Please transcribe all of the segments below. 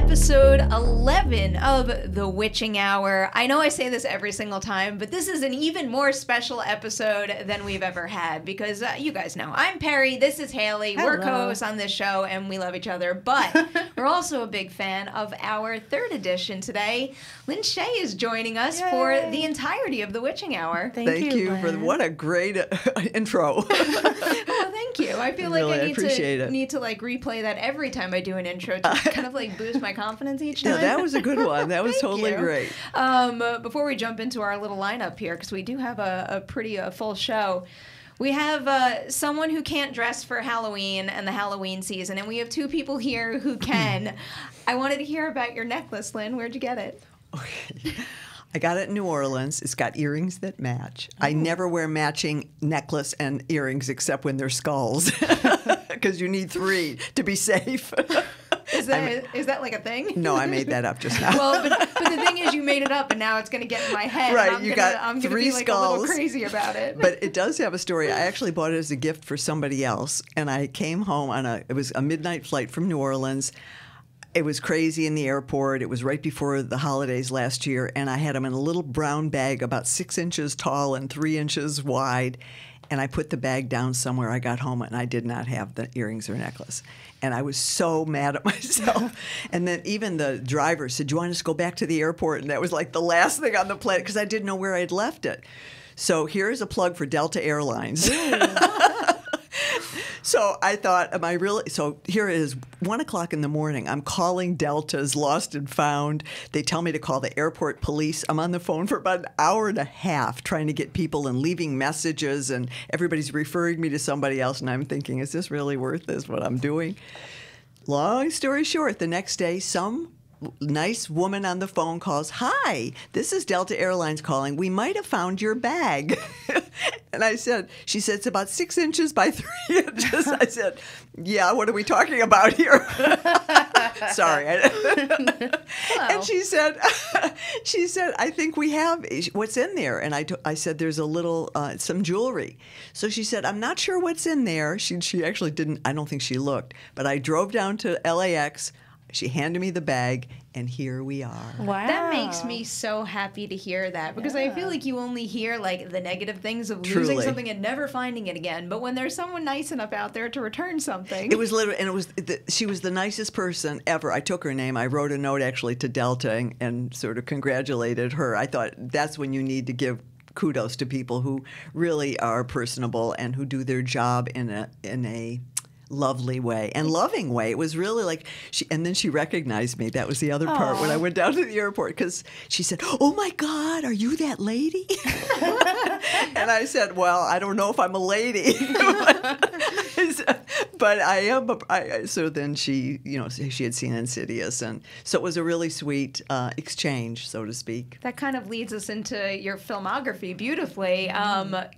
episode 11 of The Witching Hour. I know I say this every single time, but this is an even more special episode than we've ever had because you guys know, I'm Perri, this is Haleigh. Hello. We're co-hosts on this show and we love each other, but we're also a big fan of our third edition today. Lin Shaye is joining us for the entirety of The Witching Hour. Thank you for what a great intro. Well, thank you. I feel like Really, I appreciate need to like replay that every time I do an intro to kind of like boost my confidence each time. Yeah, that was a good one. That was Thank totally you. great. Before we jump into our little lineup here, because we do have a pretty full show, we have someone who can't dress for Halloween and the Halloween season, and we have two people here who can. I wanted to hear about your necklace, Lynn. Where'd you get it? Okay. I got it in New Orleans. It's got earrings that match. I never wear matching necklace and earrings except when they're skulls, because you need 3 to be safe. Is that like a thing? No, I made that up just now. Well, but the thing is, you made it up, and now it's going to get in my head. Right, and you I'm got gonna 3 be like skulls. a little crazy about it. But it does have a story. I actually bought it as a gift for somebody else, and I came home it was a midnight flight from New Orleans. It was crazy in the airport. It was right before the holidays last year, and I had them in a little brown bag about 6 inches tall and 3 inches wide. And I put the bag down somewhere. I got home, and I did not have the earrings or necklace. And I was so mad at myself. And then even the driver said, "Do you want us to go back to the airport?" And that was like the last thing on the plane because I didn't know where I'd left it. So here's a plug for Delta Airlines. So I thought, am I really? So here it is, 1 o'clock in the morning. I'm calling Delta's Lost and Found. They tell me to call the airport police. I'm on the phone for about an hour and a half trying to get people and leaving messages, and everybody's referring me to somebody else. And I'm thinking, is this really worth this, what I'm doing? Long story short, the next day, some nice woman on the phone calls, "Hi, this is Delta Airlines calling. We might have found your bag." And she said, "It's about 6 inches by 3 inches." I said, "Yeah, what are we talking about here?" Sorry. And she said, "I think we have what's in there." And I said, "There's a little, some jewelry." So she said, "I'm not sure what's in there." She actually didn't, I don't think she looked. But I drove down to LAX. She handed me the bag, and here we are. Wow. That makes me so happy to hear that because I feel like you only hear like the negative things of losing Truly. something and never finding it again. But when there's someone nice enough out there to return something. It was literally, and she was the nicest person ever. I took her name. I wrote a note actually to Delta and sort of congratulated her. I thought that's when you need to give kudos to people who really are personable and who do their job in a lovely way and loving way. It was really like and then she recognized me. That was the other part when I went down to the airport because she said, "Oh my God, are you that lady?" And I said, "Well, I don't know if I'm a lady, but I am." So then she had seen Insidious, and so it was a really sweet exchange, so to speak. That kind of leads us into your filmography beautifully.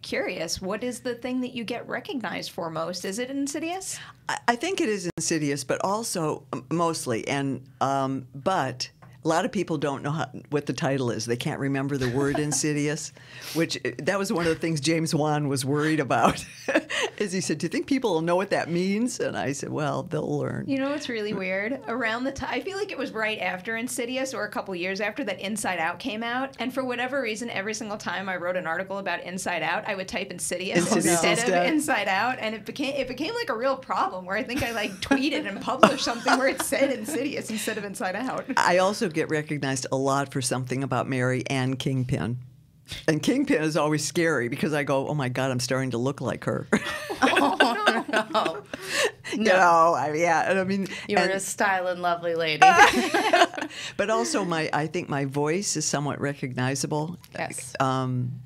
Curious, what is the thing that you get recognized for most? Is it Insidious? I think it is Insidious, but also mostly, and but a lot of people don't know what the title is. They can't remember the word Insidious, which that was one of the things James Wan was worried about. Is he said, "Do you think people will know what that means?" And I said, "Well, they'll learn." You know what's really weird? Around the time, I feel like it was right after Insidious or a couple years after that Inside Out came out. And for whatever reason, every single time I wrote an article about Inside Out, I would type Insidious instead of Inside Out. And it became like a real problem where I think I like tweeted and published something where it said Insidious instead of Inside Out. I also get recognized a lot for something about Mary Ann Kingpin. And Kingpin is always scary because I go, "Oh my God, I'm starting to look like her." Oh, no. I mean, You're a styling, lovely lady. But also, I think my voice is somewhat recognizable. Yes.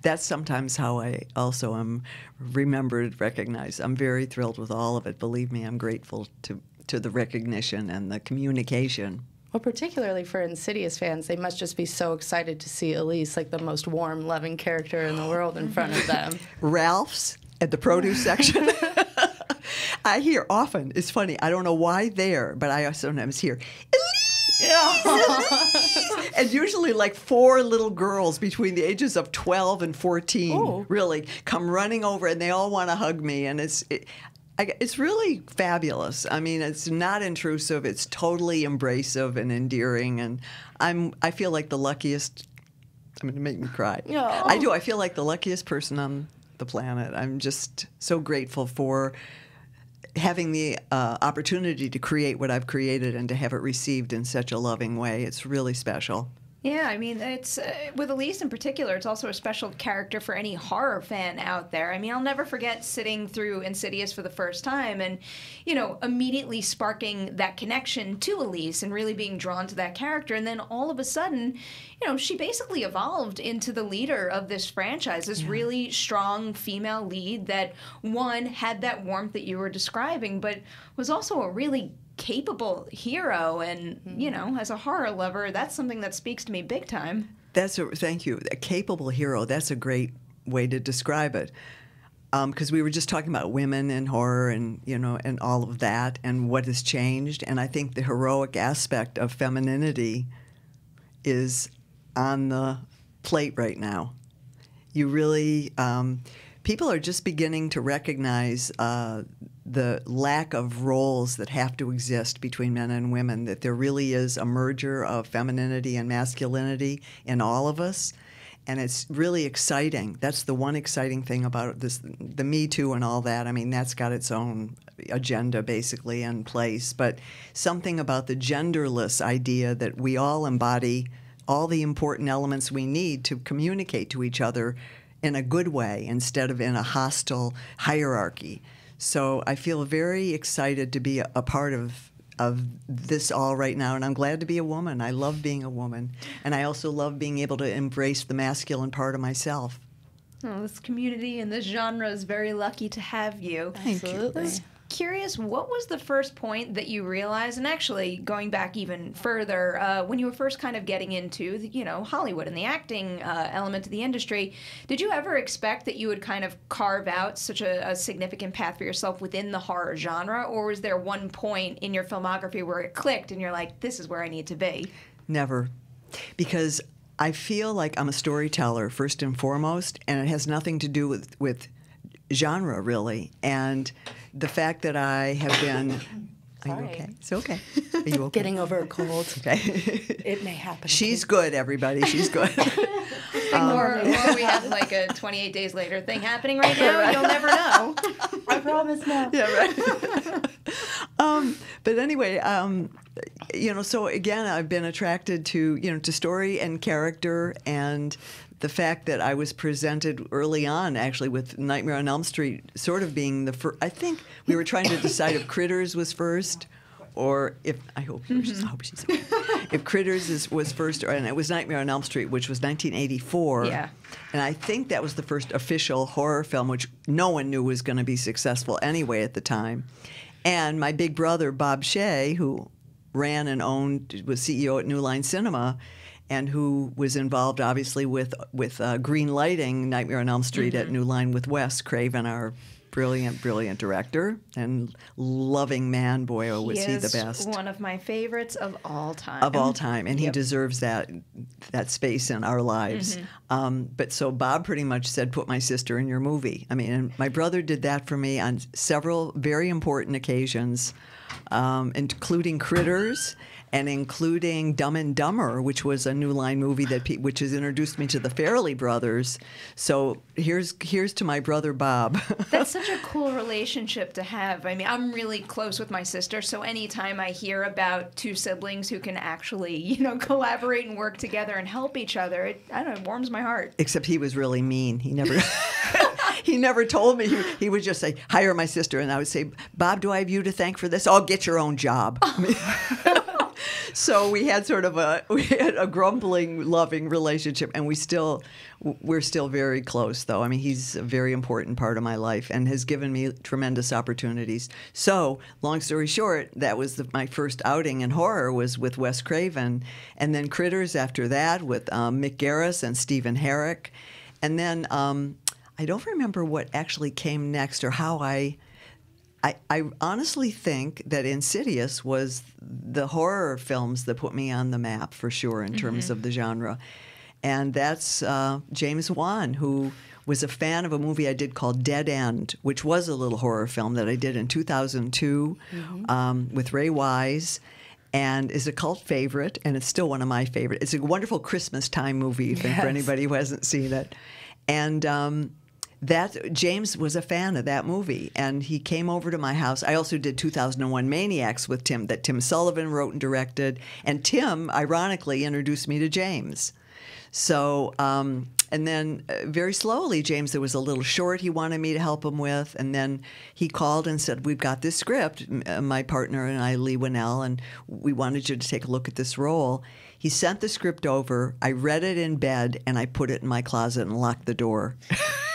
That's sometimes how I also am remembered, recognized. I'm very thrilled with all of it. Believe me, I'm grateful to the recognition and the communication. Well, particularly for Insidious fans, they must just be so excited to see Elise, like the most warm, loving character in the world, in front of them. Ralph's at the produce section. I hear often, it's funny, I don't know why there, but I sometimes hear, "Elise!" And usually like 4 little girls between the ages of 12 and 14 really come running over, and they all want to hug me. And It's really fabulous. I mean, it's not intrusive. It's totally embracive and endearing, and I feel like the luckiest. I'm going to make me cry. Aw. I do. I feel like the luckiest person on the planet. I'm just so grateful for having the opportunity to create what I've created and to have it received in such a loving way. It's really special. Yeah, I mean, it's with Elise in particular, it's also a special character for any horror fan out there. I mean, I'll never forget sitting through Insidious for the first time and, you know, immediately sparking that connection to Elise and really being drawn to that character. And then all of a sudden, you know, she basically evolved into the leader of this franchise, this really strong female lead that, one, had that warmth that you were describing, but was also a really capable hero, and you know, as a horror lover, that's something that speaks to me big time. Thank you. A capable hero. That's a great way to describe it. Because we were just talking about women in horror, and you know, and all of that, and what has changed. And I think the heroic aspect of femininity is on the plate right now. You really, people are just beginning to recognize the lack of roles that have to exist between men and women, that there really is a merger of femininity and masculinity in all of us. And it's really exciting. That's the one exciting thing about this, the Me Too and all that. I mean, that's got its own agenda basically in place. But something about the genderless idea that we all embody all the important elements we need to communicate to each other in a good way instead of in a hostile hierarchy. So I feel very excited to be a part of this all right now, and I'm glad to be a woman. I love being a woman, and I also love being able to embrace the masculine part of myself. Oh, this community and this genre is very lucky to have you. Absolutely. I was curious, what was the first point that you realized, and actually going back even further, when you were first kind of getting into, you know, Hollywood and the acting element of the industry, did you ever expect that you would kind of carve out such a significant path for yourself within the horror genre, or was there one point in your filmography where it clicked and you're like, this is where I need to be? Never. Because I feel like I'm a storyteller first and foremost, and it has nothing to do with genre, really. And the fact that I have been... Are you okay? It's okay. Are you okay? Getting over a cold. Okay. It may happen. She's good, everybody. She's good. Or we have like a 28 days later thing happening right now. You'll never know. I promise now. Yeah, right. But anyway, you know, so again, I've been attracted to, you know, to story and character, and the fact that I was presented early on, actually, with Nightmare on Elm Street sort of being the first. I think we were trying to decide if Critters was first, or if I hope she's okay. If Critters was first, and it was Nightmare on Elm Street, which was 1984. Yeah. And I think that was the first official horror film, which no one knew was going to be successful anyway at the time. And my big brother, Bob Shaye, who ran and was CEO at New Line Cinema, and who was involved, obviously, with green lighting Nightmare on Elm Street at New Line with Wes Craven, our brilliant, brilliant director, and loving man. Boy, oh, was he the best. One of my favorites of all time. Of all time, and he deserves that space in our lives. But so Bob pretty much said, put my sister in your movie. I mean, and my brother did that for me on several very important occasions, including Critters, and including Dumb and Dumber, which was a New Line movie which has introduced me to the Farrelly brothers. So here's to my brother Bob. That's such a cool relationship to have. I mean, I'm really close with my sister, so anytime I hear about two siblings who can actually, you know, collaborate and work together and help each other, it warms my heart. Except he was really mean. He never... He never told me. He would just say, hire my sister. And I would say, Bob, do I have you to thank for this? I'll get your own job. So we had sort of a grumbling, loving relationship, and we're still very close, though. I mean, he's a very important part of my life and has given me tremendous opportunities. So, long story short, that was my first outing in horror was with Wes Craven, and then Critters after that with Mick Garris and Stephen Herrick, and then I don't remember what actually came next or how I honestly think that Insidious was the horror films that put me on the map for sure in terms of the genre. And that's James Wan, who was a fan of a movie I did called Dead End, which was a little horror film that I did in 2002 with Ray Wise, and is a cult favorite, and it's still one of my favorite. It's a wonderful Christmas time movie for anybody who hasn't seen it. And that James was a fan of that movie, and he came over to my house. I also did 2001 Maniacs with Tim, that Tim Sullivan wrote and directed, and Tim, ironically, introduced me to James. So, and then very slowly, James, there was a little short he wanted me to help him with, and then he called and said, we've got this script, my partner and I, Leigh Whannell, and we wanted you to take a look at this role. He sent the script over, I read it in bed, and I put it in my closet and locked the door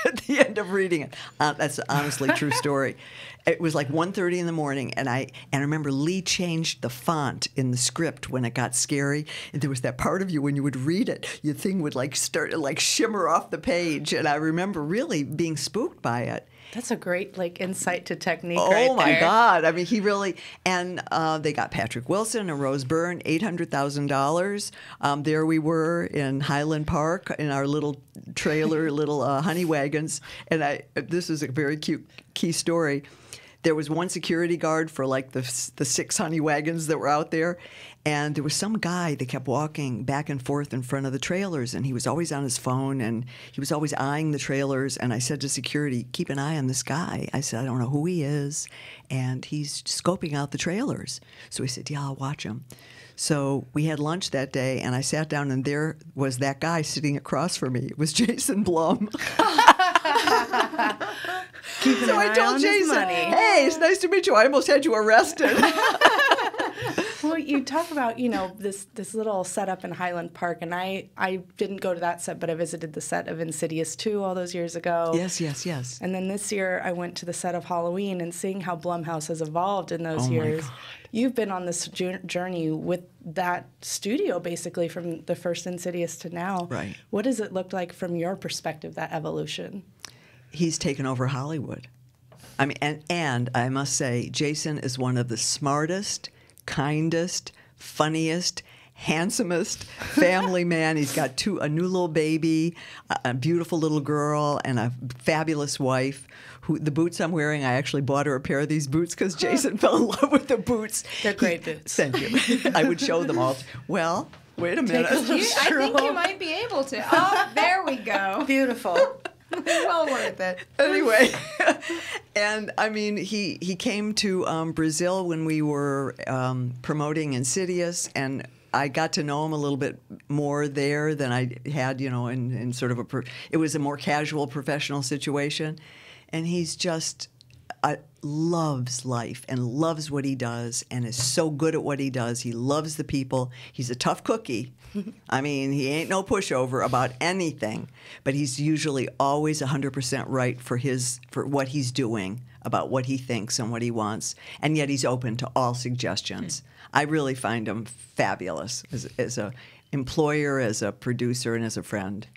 at the end of reading it. That's honestly a true story. It was like 1:30 in the morning, and I remember Lee changed the font in the script when it got scary. And there was that part of you when you would read it, your thing would like start to like shimmer off the page. And I remember really being spooked by it. That's a great like insight to technique. Oh my God! I mean, he really and they got Patrick Wilson and Rose Byrne, $800,000. There we were in Highland Park in our little trailer, little honey wagons, and this is a very cute key story. There was one security guard for like the 6 honey wagons that were out there, and there was some guy that kept walking back and forth in front of the trailers, and he was always on his phone, and he was always eyeing the trailers. And I said to security, keep an eye on this guy. I said, I don't know who he is, and he's scoping out the trailers. So he said, yeah, I'll watch him. So we had lunch that day, and I sat down, and there was that guy sitting across from me. It was Jason Blum. So I told Jason, hey, it's nice to meet you. I almost had you arrested. Well, you talk about, you know, this little setup in Highland Park, and I didn't go to that set, but I visited the set of Insidious 2 all those years ago. Yes, yes, yes. And then this year I went to the set of Halloween, and seeing how Blumhouse has evolved in those years. My God. You've been on this journey with that studio basically from the first Insidious to now. Right. What does it look like from your perspective, that evolution? He's taken over Hollywood. I mean, and I must say, Jason is one of the smartest, kindest, funniest, handsomest family man. He's got a new little baby, a beautiful little girl, and a fabulous wife. The boots I'm wearing, I actually bought her a pair of these boots because Jason fell in love with the boots. They're great boots. Thank you. I would show them all. Well, wait a minute. I think you might be able to. Oh, there we go. Beautiful. Well worth it. Anyway, and I mean, he came to Brazil when we were promoting Insidious, and I got to know him a little bit more there than I had, you know, in sort of it was a more casual professional situation. And he's just loves life and loves what he does and is so good at what he does. He loves the people. He's a tough cookie. I mean, he ain't no pushover about anything, but he's usually always 100% right for what he's doing, about what he thinks and what he wants, and yet he's open to all suggestions. I really find him fabulous as a employer, as a producer, and as a friend.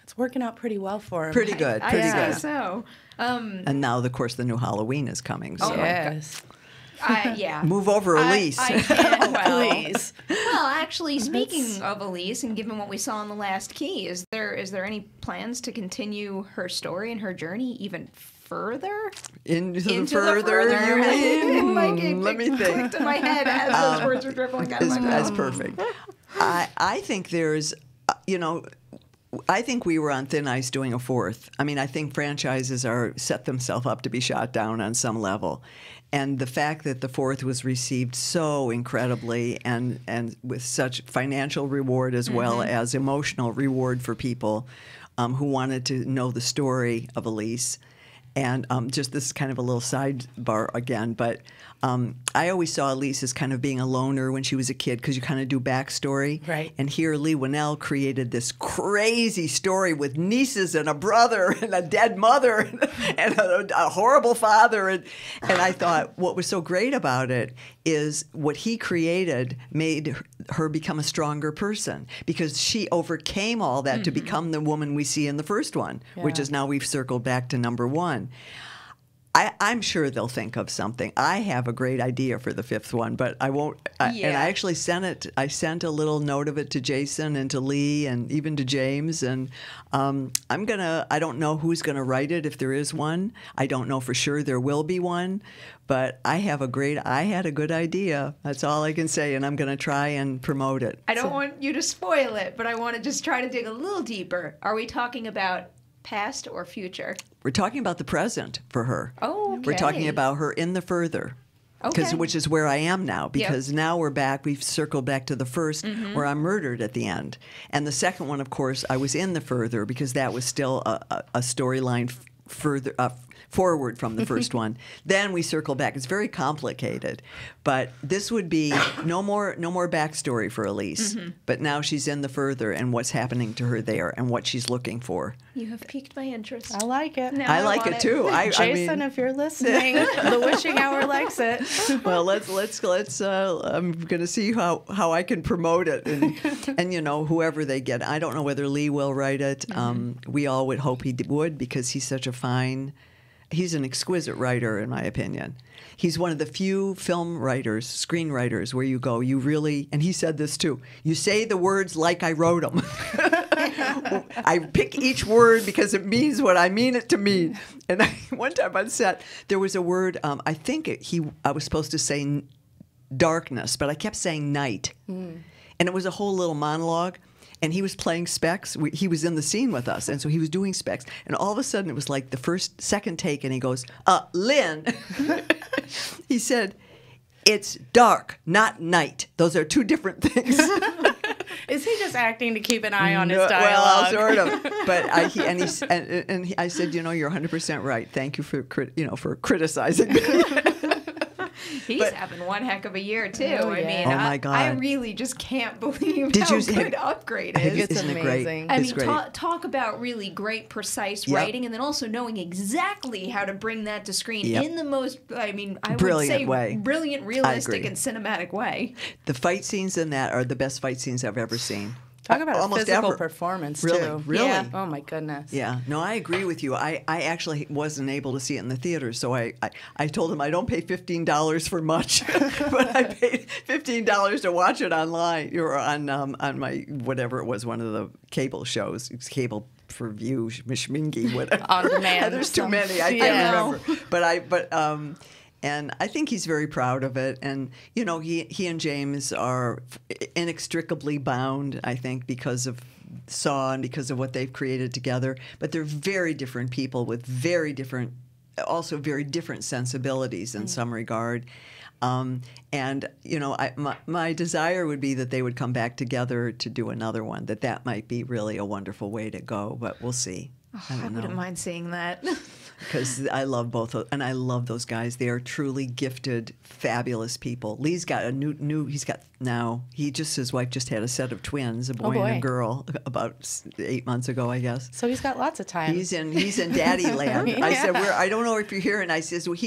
It's working out pretty well for him. Pretty good. Pretty I good. say so. And now, of course, the new Halloween is coming. So. Oh, yes. Yeah. Move over, Elise. I can, well, Please. Well, actually, speaking of Elise, and given what we saw in The Last Key, is there any plans to continue her story and her journey even further? Into the further, you mean? Like Let me think. Clicked in my head as those words were dribbling out of my mouth. That's perfect. I think there's, you know, I think we were on thin ice doing a fourth. I mean, I think franchises set themselves up to be shot down on some level. And the fact that the fourth was received so incredibly and with such financial reward as well as emotional reward for people who wanted to know the story of Elise. And just this is kind of a little sidebar again, but I always saw Elise as kind of being a loner when she was a kid because you kind of do backstory. Right. And here Leigh Whannell created this crazy story with nieces and a brother and a dead mother and a horrible father. And I thought what was so great about it is what he created made her become a stronger person because she overcame all that to become the woman we see in the first one, which is now we've circled back to number one. I'm sure they'll think of something. I have a great idea for the fifth one, but I won't. And I actually sent it. I sent a little note of it to Jason and to Lee and even to James. And I don't know who's gonna write it if there is one. I don't know for sure there will be one, but I had a good idea. That's all I can say, and I'm gonna try and promote it. I don't want you to spoil it, but I want to just try to dig a little deeper. Are we talking about past or future? We're talking about the present for her. Oh, okay. We're talking about her in the further. Okay. Which is where I am now, because now we're back. We've circled back to the first, where I'm murdered at the end. And the second one, of course, I was in the further, because that was still a storyline further forward from the first one. Then we circle back. It's very complicated, but this would be no more backstory for Elise. But now she's in the further, and what's happening to her there, and what she's looking for. You have piqued my interest. I like it. Now I like it too. Jason, if you're listening, the wishing hour likes it. Well, let's. I'm gonna see how I can promote it, and whoever they get. I don't know whether Lee will write it. We all would hope he would, because he's such a fine. He's an exquisite writer, in my opinion. He's one of the few film writers, screenwriters, where you go, you really, and he said this too, you say the words like I wrote them. I pick each word because it means what I mean it to mean. And one time on set, there was a word, I was supposed to say darkness, but I kept saying night. And it was a whole little monologue. And he was playing specs. He was in the scene with us, and so he was doing specs. And all of a sudden, it was like the second take, and he goes, Lynn, he said, it's dark, not night. Those are two different things. Is he just acting to keep an eye on his dialogue? Well, sort of. But I said, you're 100% right. Thank you for criticizing me. He's having one heck of a year too. Oh, I mean, my God. I really just can't believe how good Upgrade is. It's Isn't amazing. It great? I It's mean, great. talk about really great, precise writing, and then also knowing exactly how to bring that to screen in the most, I Brilliant would say, way. brilliant, realistic, and cinematic way. The fight scenes in that are the best fight scenes I've ever seen. Talk about Almost a physical ever. performance, Really? too. Really? Yeah. Oh, my goodness. Yeah. No, I agree with you. I actually wasn't able to see it in the theater, so I told him I don't pay $15 for much, but I paid $15 to watch it online or on my, whatever it was, one of the cable shows. It's cable for view, Mishmingi, whatever. On demand. There's too many. I can't remember. And I think he's very proud of it. And, he and James are inextricably bound, I think, because of Saw and because of what they've created together. But they're very different people with very different sensibilities in some regard. And, my desire would be that they would come back together to do another one, that might be really a wonderful way to go. But we'll see. I wouldn't mind seeing that. Because I love both, and I love those guys. They are truly gifted, fabulous people. Lee's got his wife just had a set of twins, a boy and a girl, about 8 months ago, I guess. So he's got lots of time. He's in Daddy Land. Yeah. I said, I don't know if you're here, and he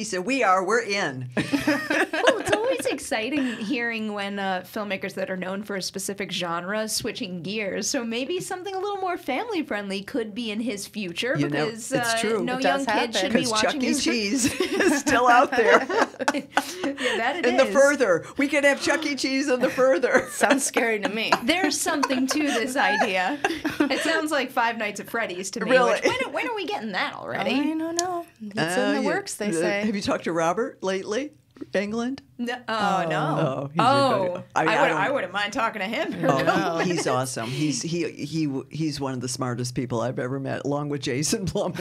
said, we're in. Well, it's always exciting hearing when filmmakers that are known for a specific genre switching gears. So maybe something a little more family friendly could be in his future, because it's true. no It young kid should be Because watching Chuck E. his Cheese is still out there. The further. We could have Chuck E. Cheese in the further. Sounds scary to me. There's something to this idea. It sounds like Five Nights at Freddy's to me. Really? When are we getting that already? I don't know. It's in the works, they say. Have you talked to Robert lately? England? No. Oh, he's a good- I wouldn't mind talking to him. Oh, he's awesome. He's one of the smartest people I've ever met, along with Jason Blum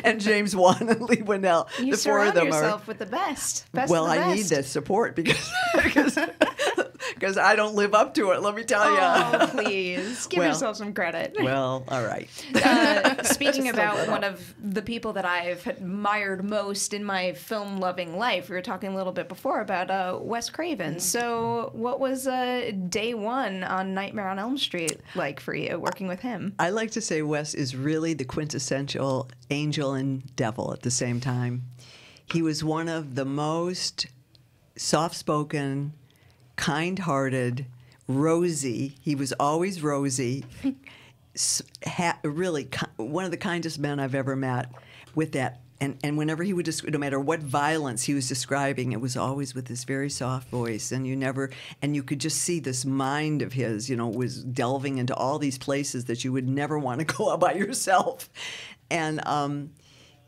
and James Wan and Lee Winnell. You the four surround of them yourself with the best. Well, of the I need best. this support because I don't live up to it. Let me tell you. Oh, please give yourself some credit. Well, all right. Speaking about one of the people that I've admired most in my film-loving life, we were talking a little bit before about Wes Craven. So what was day one on Nightmare on Elm Street like for you, working with him? I like to say Wes is really the quintessential angel and devil at the same time. He was one of the most soft-spoken, kind-hearted, rosy. He was always rosy. Really, one of the kindest men I've ever met, with that And whenever he would no matter what violence he was describing, it was always with this very soft voice, and you could just see this mind of his, was delving into all these places that you would never want to go out by yourself. And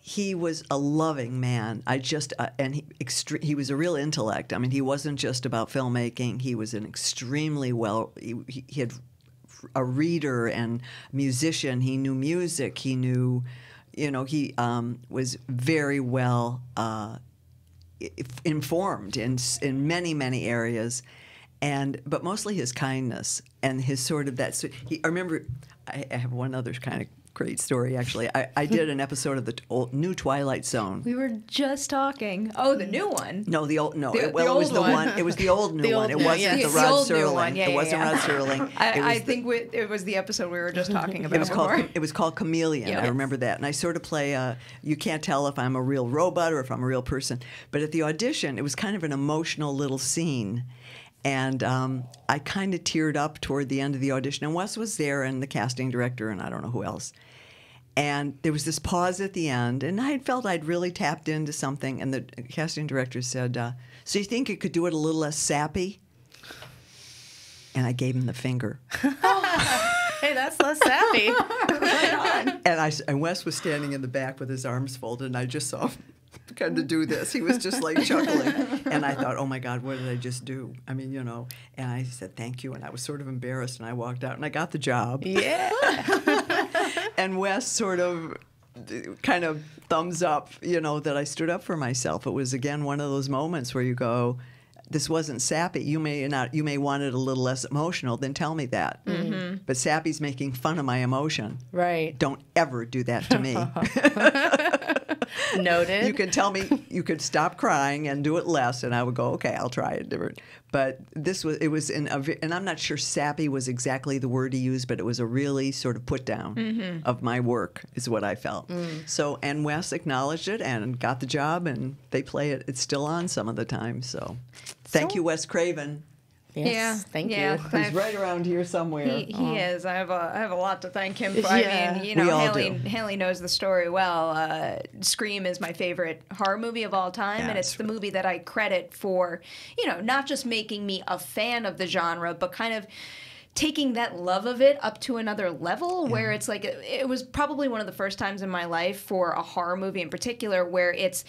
he was a loving man. He was a real intellect. I mean, he wasn't just about filmmaking. He was an extremely he had a reader and musician. He knew music. He knew. He was very well informed in many, many areas, but mostly his kindness and his sort of that. I remember, I have one other kind of great story, actually. I did an episode of the new Twilight Zone. We were just talking. Oh, the new one. No, the old. No, it was the one. It was the old new one. It wasn't the Rod Serling. It wasn't Rod Serling. I think it was the episode we were just talking about. It was called Chameleon. Yeah. I remember that, and I sort of play. You can't tell if I'm a real robot or if I'm a real person. But at the audition, it was kind of an emotional little scene. And I kind of teared up toward the end of the audition. And Wes was there, and the casting director, and I don't know who else. And there was this pause at the end, and I felt I'd really tapped into something. And the casting director said, so you think you could do it a little less sappy? And I gave him the finger. Hey, that's less sappy. Right on. And Wes was standing in the back with his arms folded, and I just saw him kind of do this. He was just like chuckling. And I thought, oh my God, what did I just do? I mean, and I said, thank you. And I was sort of embarrassed, and I walked out, and I got the job. Yeah. And Wes sort of kind of thumbs up, that I stood up for myself. It was, again, one of those moments where you go, this wasn't sappy. You may want it a little less emotional, then tell me that. Mm-hmm. But sappy's making fun of my emotion. Right. Don't ever do that to me. Noted. You could tell me, you could stop crying and do it less, and I would go, okay, I'll try it different. But and I'm not sure sappy was exactly the word he used, but it was a really sort of put down of my work, is what I felt. So, and Wes acknowledged it and got the job, and they play it. It's still on some of the time. So, thank you, Wes Craven. Yes, thank you. He's right around here somewhere. He is. I have a lot to thank him for. Yeah. I mean, We all Haleigh knows the story well. Scream is my favorite horror movie of all time, and it's the movie that I credit for, not just making me a fan of the genre, but kind of taking that love of it up to another level, where it's like it was probably one of the first times in my life for a horror movie in particular where it's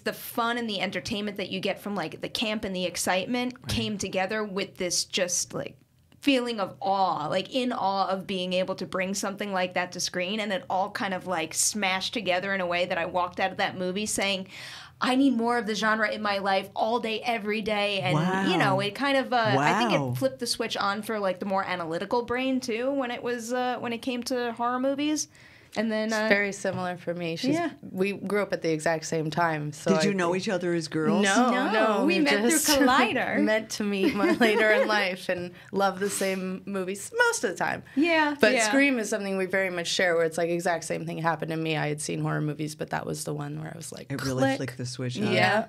the fun and the entertainment that you get from like the camp and the excitement came together with this just like feeling of awe, like in awe of being able to bring something like that to screen, and it all kind of like smashed together in a way that I walked out of that movie saying, I need more of the genre in my life all day, every day. And, it kind of, I think it flipped the switch on for, like, the more analytical brain, too, when it came to horror movies. And then... It's very similar for me. We grew up at the exact same time. So Did you know each other as girls? No. We met through Collider. Meant to meet later in life and love the same movies most of the time. Yeah. But Scream is something we very much share, where it's like exact same thing happened to me. I had seen horror movies, but that was the one where I was like, it really flicked the switch on. Yeah.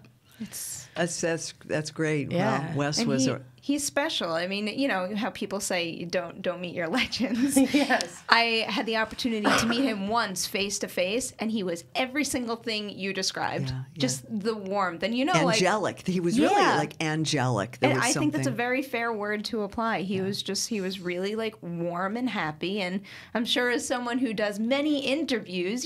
That's great. Yeah. Well, Wes was... He's special. I mean, how people say you don't meet your legends. Yes. I had the opportunity to meet him once face to face, and he was every single thing you described. Yeah. Just the warmth, and angelic. He was really like angelic. And I think that's a very fair word to apply. He was really like warm and happy, and I'm sure as someone who does many interviews,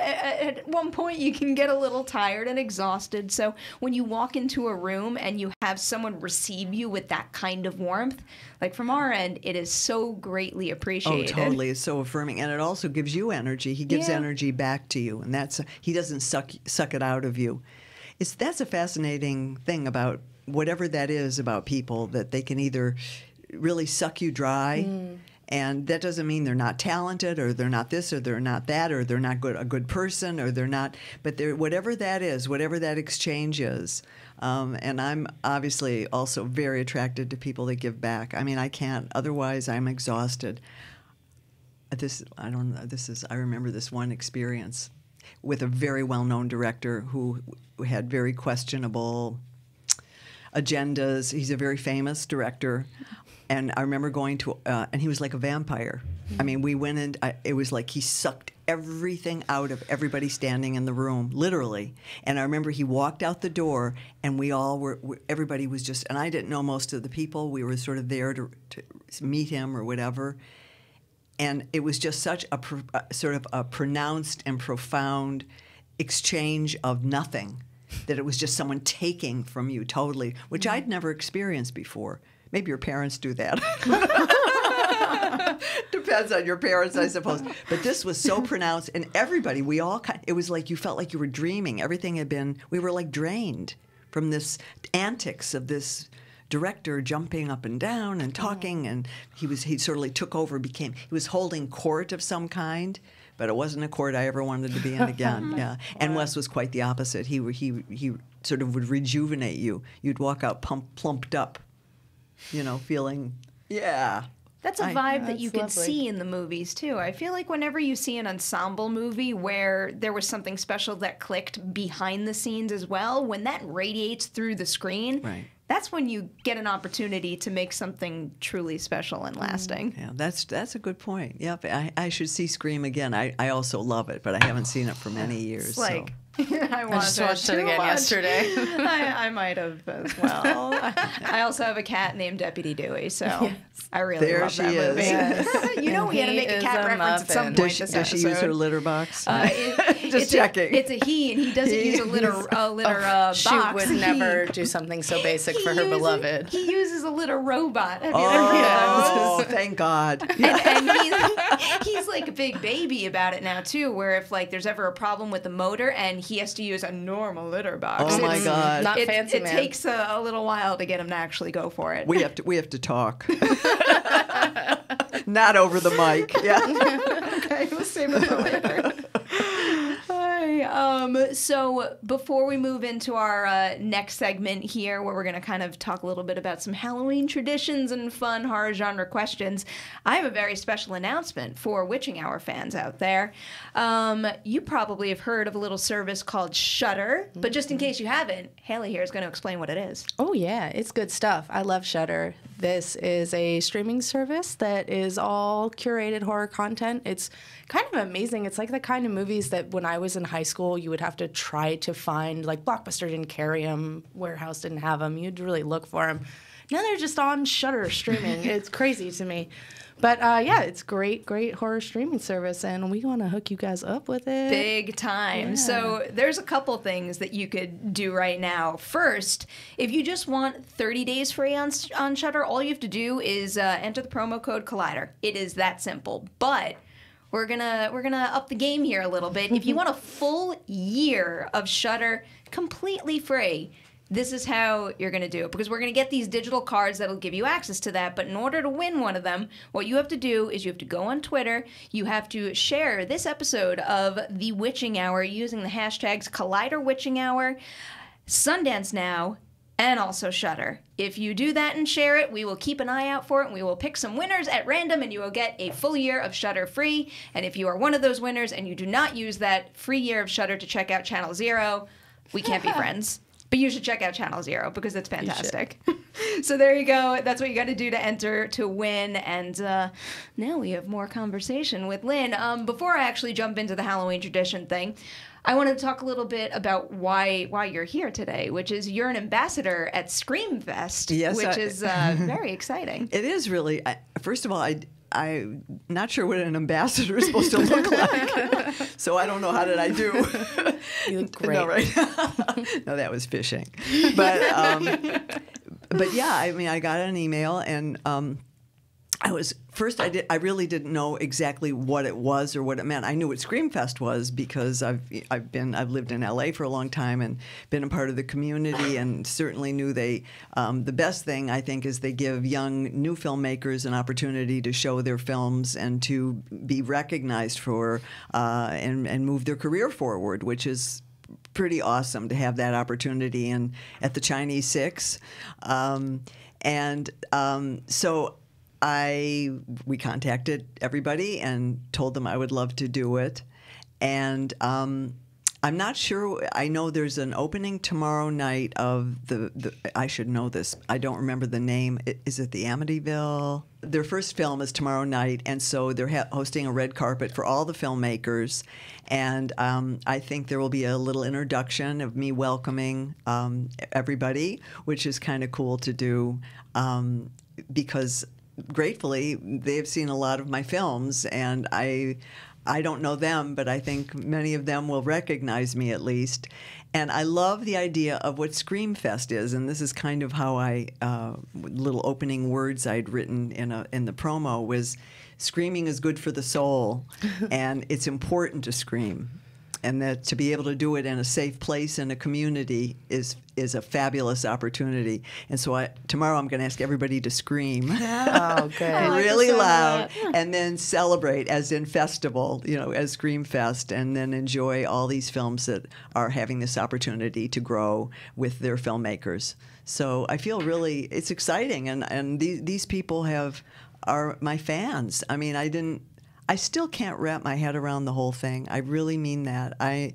at one point you can get a little tired and exhausted. So when you walk into a room and you have someone receive you with that kind of warmth, like from our end, it is so greatly appreciated. Oh, totally. It's so affirming. And it also gives you energy. He gives energy back to you. And he doesn't suck it out of you. That's a fascinating thing about whatever that is about people, that they can either really suck you dry, and that doesn't mean they're not talented, or they're not this, or they're not that, or they're not a good person, or they're not, but whatever that is, whatever that exchange is. And I'm obviously also very attracted to people that give back. I mean, I can't, otherwise I'm exhausted. I remember this one experience with a very well-known director who had very questionable agendas. He's a very famous director. And I remember going to, and he was like a vampire. I mean, we went in, it was like he sucked everything out of everybody standing in the room, literally. And I remember he walked out the door, and everybody was just, and I didn't know most of the people. We were sort of there to meet him or whatever. And it was just such a sort of a pronounced and profound exchange of nothing, that it was just someone taking from you totally, which I'd never experienced before. Maybe your parents do that. Depends on your parents, I suppose. But this was so pronounced, and everybody, it was like you felt like you were dreaming. Everything had been, we were like drained from this antics of this director jumping up and down and talking, and he sort of like took over, he was holding court of some kind, but it wasn't a court I ever wanted to be in again. Yeah. And Wes was quite the opposite. He sort of would rejuvenate you. You'd walk out plumped up, feeling, yeah. That's a vibe that you can see in the movies, too. I feel like whenever you see an ensemble movie where there was something special that clicked behind the scenes as well, when that radiates through the screen, right, that's when you get an opportunity to make something truly special and lasting. Yeah, that's a good point. Yep, I should see Scream again. I also love it, but I haven't seen it for many years. It's like, I just watched it again yesterday. I might have as well. I also have a cat named Deputy Dewey, so yes, I really love that movie. Yes. We had to make a cat reference at some point. Does she use her litter box? Just checking. It's a he, and he doesn't use a litter box. She would never do something so basic for her beloved. He uses a litter robot. Have you ever thank God. And he's like a big baby about it now too, where if there's ever a problem with the motor and he has to use a normal litter box. Oh my God! Not fancy, It takes a little while to get him to actually go for it. We have to talk. Not over the mic. Yeah. Okay, we'll save it for later. So before we move into our next segment here, where we're going to kind of talk a little bit about some Halloween traditions and fun horror genre questions, I have a very special announcement for Witching Hour fans out there. You probably have heard of a little service called Shudder, but just in case you haven't, Haleigh here is going to explain what it is. Oh yeah, it's good stuff. I love Shudder. This is a streaming service that is all curated horror content. It's kind of amazing. It's like the kind of movies that when I was in high school, you would have to try to find. Like Blockbuster didn't carry them, Warehouse didn't have them. You'd really look for them. Now they're just on Shudder streaming. It's crazy to me. But yeah, it's great horror streaming service, and we want to hook you guys up with it. Big time. Yeah. So there's a couple things that you could do right now. First, if you just want 30 days free on Shudder, all you have to do is enter the promo code Collider. It is that simple. But we're gonna up the game here a little bit. If you want a full year of Shudder completely free, this is how you're going to do it, because we're going to get these digital cards that'll give you access to that. But in order to win one of them, what you have to do is you have to go on Twitter. You have to share this episode of The Witching Hour using the hashtags Collider Witching Hour, Sundance Now, and also Shudder. If you do that and share it, we will keep an eye out for it, and we will pick some winners at random, and you will get a full year of Shudder free. And if you are one of those winners and you do not use that free year of Shudder to check out Channel Zero, we can't be friends. But you should check out Channel Zero because it's fantastic. So there you go. That's what you got to do to enter to win. And now we have more conversation with Lin. Before I actually jump into the Halloween tradition thing, I wanted to talk a little bit about why you're here today, which is you're an ambassador at Scream Fest, yes, which is very exciting. It is really. First of all, I'm not sure what an ambassador is supposed to look like, so I don't know how did I do. You look great. No, right? No, that was fishing. But yeah, I mean, I got an email, and I really didn't know exactly what it was or what it meant. I knew what Screamfest was because I've lived in LA for a long time and been a part of the community, and certainly knew the best thing I think is they give young new filmmakers an opportunity to show their films and to be recognized for and move their career forward, which is pretty awesome to have that opportunity at the Chinese Six, so. We contacted everybody and told them I would love to do it, and I'm not sure. I know there's an opening tomorrow night of the I should know this. I don't remember the name. Is it the Amityville? Their first film is tomorrow night, and so they're hosting a red carpet for all the filmmakers. And I think there will be a little introduction of me welcoming everybody, which is kind of cool to do because gratefully they've seen a lot of my films, and I don't know them, but I think many of them will recognize me at least. And I love the idea of what Screamfest is, and this is kind of how little opening words I'd written in the promo was, screaming is good for the soul, and it's important to scream. And that to be able to do it in a safe place in a community is a fabulous opportunity. And so tomorrow I'm going to ask everybody to scream really loud, and then celebrate as in festival, as Screamfest, and then enjoy all these films that are having this opportunity to grow with their filmmakers. So I feel it's exciting, and these people are my fans. I mean, I still can't wrap my head around the whole thing. I really mean that. I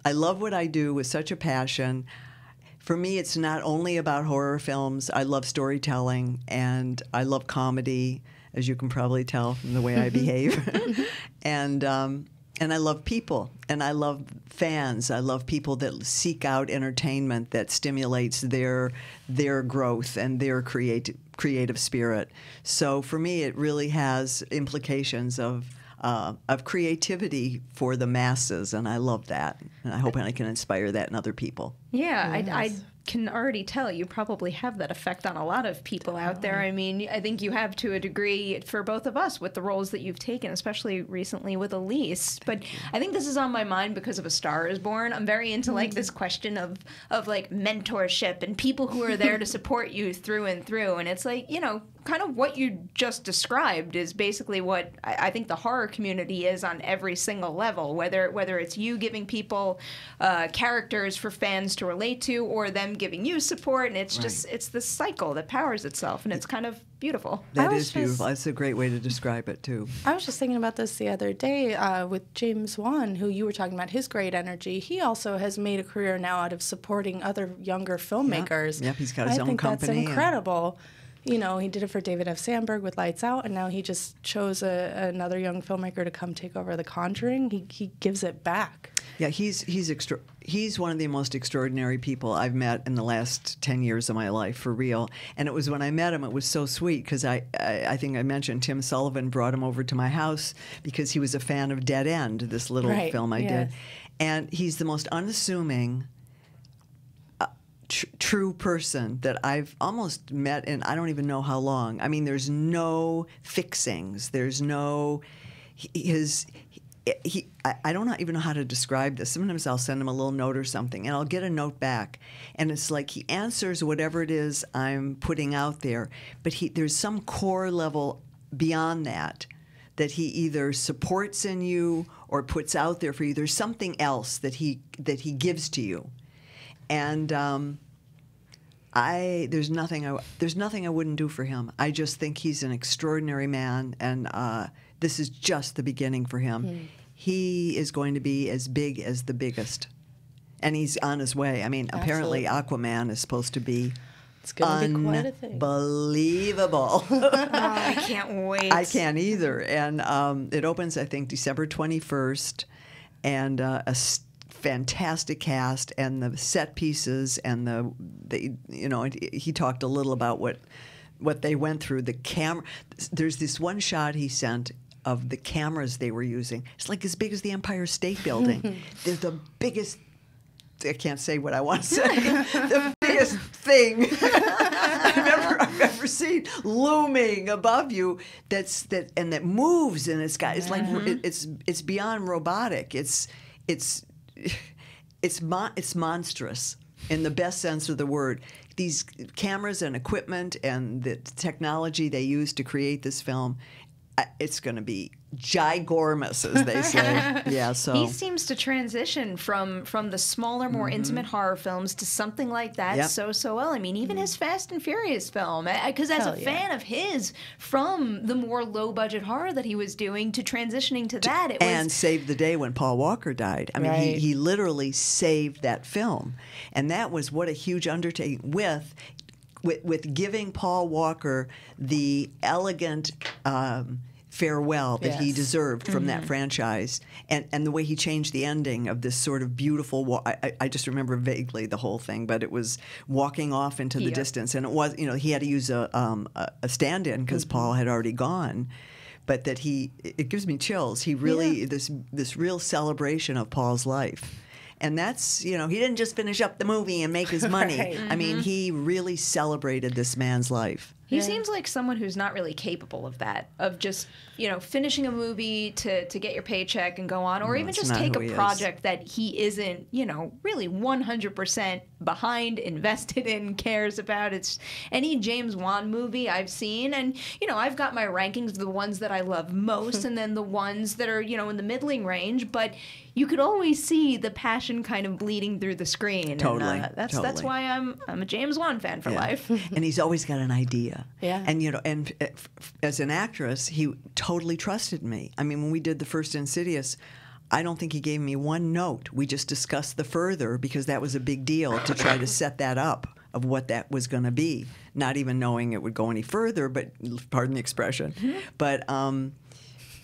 love what I do with such a passion. For me, it's not only about horror films. I love storytelling, and I love comedy, as you can probably tell from the way I behave. And I love people, and I love fans. I love people that seek out entertainment that stimulates their growth and their creative spirit. So for me, it really has implications of creativity for the masses, and I love that. And I hope I can inspire that in other people. Yeah, yes. I can already tell you probably have that effect on a lot of people out there. I mean, I think you have to a degree for both of us with the roles that you've taken, especially recently with Elise. But I think this is on my mind because of A Star Is Born. I'm very into like this question of like mentorship and people who are there to support you through and through. And it's like, kind of what you just described is basically what I think the horror community is on every single level, whether it's you giving people characters for fans to relate to or them giving you support, and it's just it's this cycle that powers itself, and it's kind of beautiful. That is beautiful. That's a great way to describe it too. I was just thinking about this the other day with James Wan, who you were talking about his great energy. He also has made a career now out of supporting other younger filmmakers. Yep, he's got his own company. I think that's incredible. He did it for David F. Sandberg with Lights Out, and now he just chose another young filmmaker to come take over The Conjuring. He gives it back. Yeah, he's one of the most extraordinary people I've met in the last 10 years of my life, for real. And it was when I met him, it was so sweet, because I think I mentioned Tim Sullivan brought him over to my house because he was a fan of Dead End, this little film I did. And he's the most unassuming, true person that I've almost met in I don't even know how long. I mean, there's no fixings. There's no I don't even know how to describe this. Sometimes I'll send him a little note or something, and I'll get a note back, and it's like he answers whatever it is I'm putting out there, but there's some core level beyond that he either supports in you or puts out there for you. There's something else that he gives to you. And there's nothing I wouldn't do for him. I just think he's an extraordinary man, and this is just the beginning for him. He is going to be as big as the biggest, and he's on his way. I mean, apparently Aquaman is supposed to be It's going to be quite a thing. Unbelievable. I can't wait. I can't either. And it opens, I think, December 21st, and fantastic cast, and the set pieces, and he talked a little about what they went through. The camera. There's this one shot he sent of the cameras they were using. It's like as big as the Empire State Building. They're the biggest. I can't say what I want to say. The biggest thing I've ever seen looming above you. That moves, and it's like it's beyond robotic. It's monstrous in the best sense of the word. These cameras and equipment and the technology they used to create this film it's going to be gigormous, as they say. Yeah, so he seems to transition from the smaller, more intimate horror films to something like that so well. I mean, even his Fast and Furious film, because as a fan of his, from the more low budget horror that he was doing to transitioning to that, it was and saved the day when Paul Walker died. I mean, he literally saved that film, and that was what a huge undertaking with giving Paul Walker the elegant farewell that he deserved from that franchise, and the way he changed the ending of this sort of beautiful I just remember vaguely the whole thing, but it was walking off into the distance, and it was, he had to use a stand-in because Paul had already gone, but that it gives me chills. He really this real celebration of Paul's life. And that's, he didn't just finish up the movie and make his money. I mean, he really celebrated this man's life. He seems like someone who's not really capable of that, of just, finishing a movie to get your paycheck and go on, or even just take a project that he isn't, really 100% behind, invested in, cares about. It's any James Wan movie I've seen, and, I've got my rankings of the ones that I love most and then the ones that are, in the middling range, but you could always see the passion kind of bleeding through the screen. Totally. And, that's why I'm a James Wan fan for life. And he's always got an idea. Yeah. And as an actress, he totally trusted me. I mean, when we did the first Insidious, I don't think he gave me one note. We just discussed the further because that was a big deal to try to set that up of what that was going to be, not even knowing it would go any further, but pardon the expression.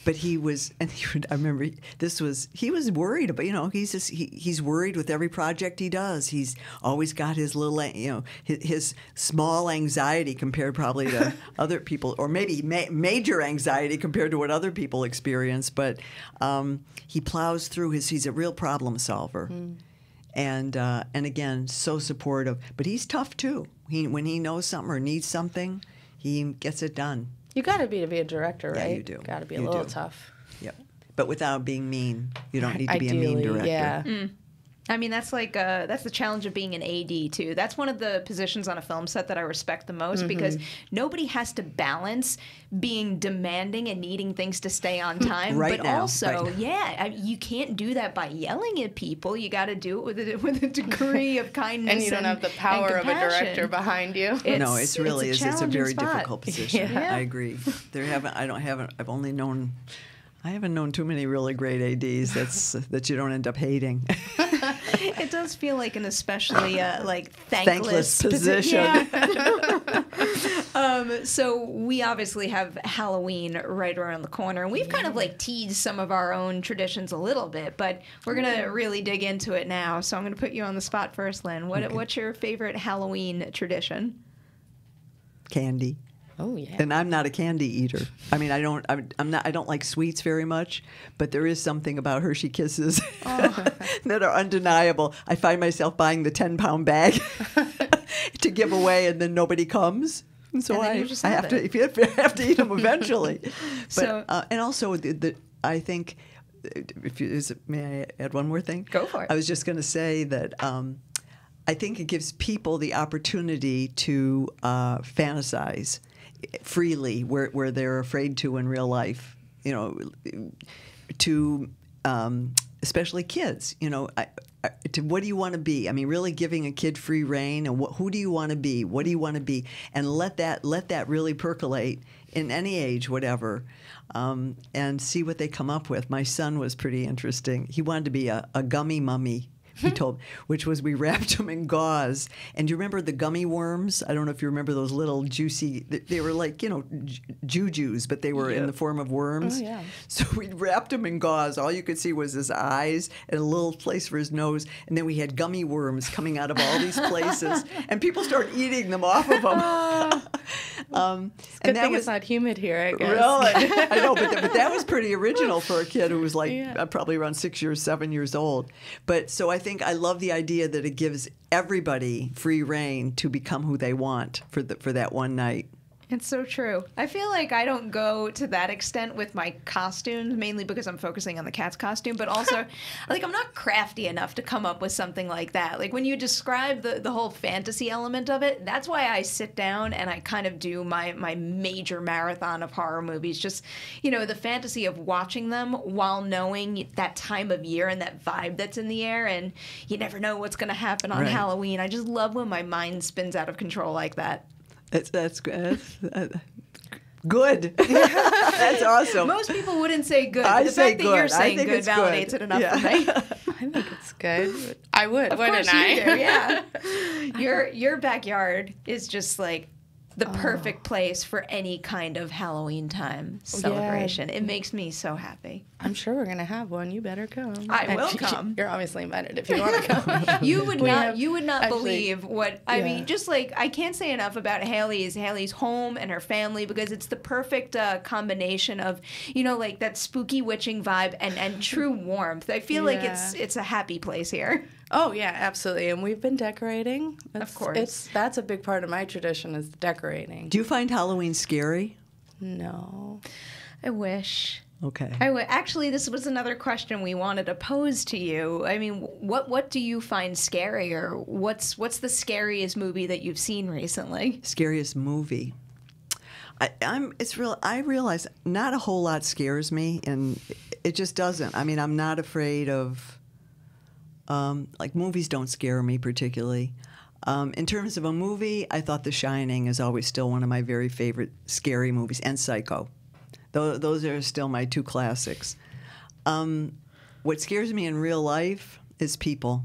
But he was, and I remember he was worried about, he's worried with every project he does. He's always got his little, his small anxiety compared probably to other people, or maybe major anxiety compared to what other people experience. But he plows through he's a real problem solver. And again, so supportive. But he's tough too. When he knows something or needs something, he gets it done. You got to be a director, right? Yeah, you do. Got to be a little tough. Yep. But without being mean. You don't need to be a mean director. Yeah. I mean, that's that's the challenge of being an AD too. That's one of the positions on a film set that I respect the most because nobody has to balance being demanding and needing things to stay on time, but also, you can't do that by yelling at people. You got to do it with a degree of kindness. And you don't have the power of a director behind you. It's a very spot. Difficult position. Yeah. I agree. I haven't known too many really great ADs that you don't end up hating. It does feel like an especially thankless position. So we obviously have Halloween right around the corner, and we've kind of teased some of our own traditions a little bit, but we're gonna really dig into it now. So I'm gonna put you on the spot first, Lynn. What's your favorite Halloween tradition? Candy. Oh yeah. And I'm not a candy eater. I mean, I don't like sweets very much, but there is something about Hershey Kisses that are undeniable. I find myself buying the 10-pound bag to give away, and then nobody comes. And so I have to eat them eventually. But and also I think may I add one more thing? Go for it. I was just going to say that I think it gives people the opportunity to fantasize freely where they're afraid to in real life, to especially kids, to what do you want to be? I mean, really giving a kid free rein, and who do you want to be? What do you want to be? And let that really percolate in any age, whatever, and see what they come up with. My son was pretty interesting. He wanted to be a gummy mummy. He told, which was we wrapped them in gauze. And you remember the gummy worms? I don't know if you remember those little juicy, they were like, jujus, but they were in the form of worms. Oh, yeah. So we wrapped him in gauze. All you could see was his eyes and a little place for his nose. And then we had gummy worms coming out of all these places. And people started eating them off of them. Good thing it's not humid here, I guess. Really? I know, but that was pretty original for a kid who was probably around 7 years old. But so I love the idea that it gives everybody free rein to become who they want for that one night. It's so true. I feel like I don't go to that extent with my costumes, mainly because I'm focusing on the cat's costume, but also, like, I'm not crafty enough to come up with something like that. Like, when you describe the whole fantasy element of it, that's why I sit down and I kind of do my major marathon of horror movies. Just, you know, the fantasy of watching them while knowing that time of year and that vibe that's in the air, and you never know what's going to happen on Halloween. I just love when my mind spins out of control like that. That's good. That's awesome. Most people wouldn't say good. I the say fact that good. you're saying I think good it's validates good. it enough for me. I think it's good. I would, Of wouldn't course I? you do, yeah. Your backyard is just like the perfect place for any kind of Halloween time celebration. It makes me so happy. I'm sure we're gonna have one. You better come. I will come. You're obviously invited if you want to come. You would not believe what I Yeah. mean. Just like, I can't say enough about Haley's home and her family, because it's the perfect combination of, you know, like that spooky witching vibe and true warmth. I feel like it's a happy place here. Oh yeah, absolutely. And we've been decorating. Of course. That's a big part of my tradition, is decorating. Do you find Halloween scary? No. I wish. Okay. Actually, this was another question we wanted to pose to you. I mean, what do you find scary, or what's the scariest movie that you've seen recently? Scariest movie. I realize not a whole lot scares me, and it just doesn't. I mean, I'm not afraid of. Like, movies don't scare me particularly. In terms of a movie, I thought The Shining is always still one of my very favorite scary movies, and Psycho. Those are still my two classics. What scares me in real life is people.